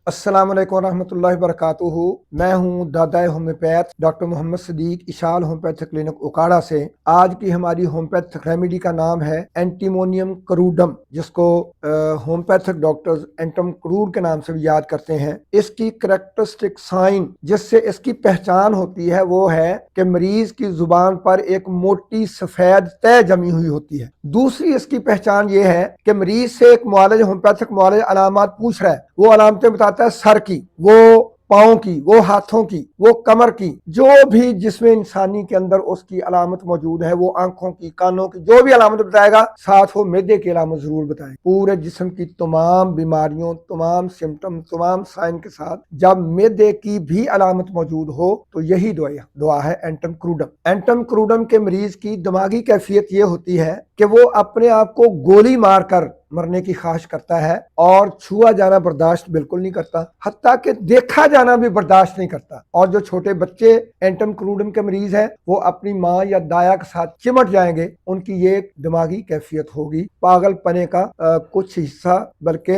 अस्सलाम वालेकुम रहमतुल्लाहि वबरकातुहू। मैं हूँ दादा homeopath doctor Mohammad Sadiq Ishal homeopathic clinic Okara से। आज की हमारी होम्योपैथिक रेमेडी का नाम है एंटीमोनियम क्रूडम, जिसको होम्योपैथिक डॉक्टर्स एंटम क्रूड के नाम से भी याद करते हैं। इसकी करेक्टरिस्टिक साइन जिससे इसकी पहचान होती है वो है कि मरीज की जुबान पर एक मोटी सफेद तय जमी हुई होती है। दूसरी इसकी पहचान ये है कि मरीज से एक मुआलिज होम्योपैथिक मुआलिज अलामात पूछ रहा है, वो अलामतें बताता है सर की, वो पाँव की, वो हाथों की, वो कमर की, जो भी जिसमें इंसानी के अंदर उसकी अलामत मौजूद है, वो आंखों की, कानों की, जो भी अलामत बताएगा, साथ वो मैदे की अलामत जरूर बताए। पूरे जिस्म की तमाम बीमारियों, तमाम सिम्टम, तमाम साइन के साथ जब मैदे की भी अलामत मौजूद हो तो यही दुआ है एंटम क्रूडम। एंटम क्रूडम के मरीज की दिमागी कैफियत ये होती है कि वो अपने आप को गोली मारकर मरने की ख्वाहिश करता है और छुआ जाना बर्दाश्त बिल्कुल नहीं करता, हत्ता कि देखा जाना भी बर्दाश्त नहीं करता। और जो छोटे बच्चे एंटम क्रूडम के मरीज हैं वो अपनी माँ या दाया के साथ चिमट जाएंगे, उनकी ये दिमागी कैफियत होगी। पागलपने का कुछ हिस्सा, बल्कि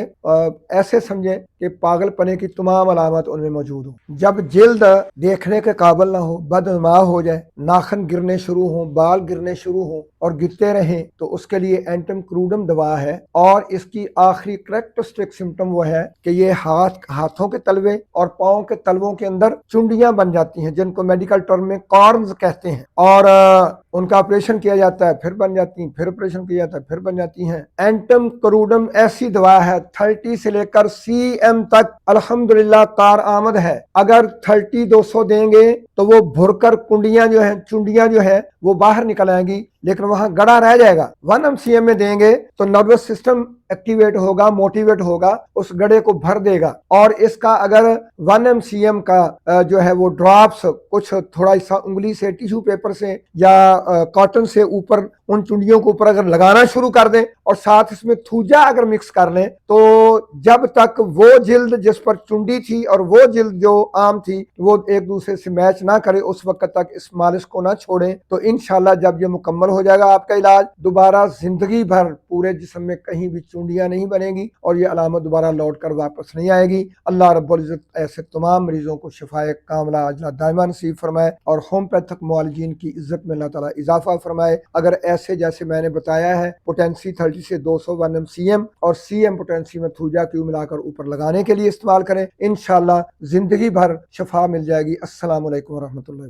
ऐसे समझे कि पागलपने की तमाम अलामत उनमें मौजूद हो। जब जिल्द देखने के काबिल ना हो, बदनुमा हो जाए, नाखन गिरने शुरू हो, बाल गिरने शुरू हो और गिरते रहें, तो उसके लिए एंटम क्रूडम दवा है। और इसकी आखिरी करेक्टरिस्टिक सिम्टम वो है कि ये हाथों के तलवे और पाँव के तलवों के अंदर चुंडियां बन जाती हैं, जिनको मेडिकल टर्म में कॉर्न्स कहते हैं, और उनका ऑपरेशन किया जाता है, फिर बन जाती हैं, फिर ऑपरेशन किया जाता है, फिर बन जाती हैं। एंटम क्रूडम ऐसी दवा है 30 से लेकर CM तक अल्हम्दुलिल्लाह कार आमद है। अगर 30-200 देंगे तो वो भुरकर कुंडियां जो है, चुंडियां जो है वो बाहर निकल आएंगी, लेकिन वहां गड़ा रह जाएगा। 1 MCM में देंगे तो नर्वस सिस्टम एक्टिवेट होगा, मोटिवेट होगा, उस गड़े को भर देगा। और इसका अगर 1 MCM का जो है वो ड्रॉप्स कुछ थोड़ा सा उंगली से, टिश्यू पेपर से या कॉटन से ऊपर उन चुंडियों के ऊपर अगर लगाना शुरू कर दें और साथ इसमें थूजा अगर मिक्स कर लें, तो जब तक वो जिल्द जिस पर चुंडी थी और वो जिल्द जो आम थी वो एक दूसरे से मैच ना करे, उस वक्त तक इस मालिश को ना छोड़ें, तो इंशाल्लाह जब ये मुकम्मल हो जाएगा आपका इलाज, दोबारा जिंदगी भर पूरे जिस्म में कहीं भी चुंडियां नहीं बनेगी और ये अलामत दोबारा लौट कर वापस नहीं आएगी। अल्लाह रब्बुल इज्जत ऐसे तमाम मरीजों को शिफाए कामला अजला दायमा नसीब फरमाए और होम्योपैथिक मुआलिजीन की इज्जत में अल्लाह ताला इजाफा फरमाए। अगर ऐसे जैसे मैंने बताया है पोटेंसी 30 से 200 1 MCM और CM पोटेंसी में थूजा क्यू मिलाकर ऊपर लगाने के लिए इस्तेमाल करें, इंशाल्लाह जिंदगी भर शफा मिल जाएगी। अस्सलाम वालेकुम रहमतुल्लाह।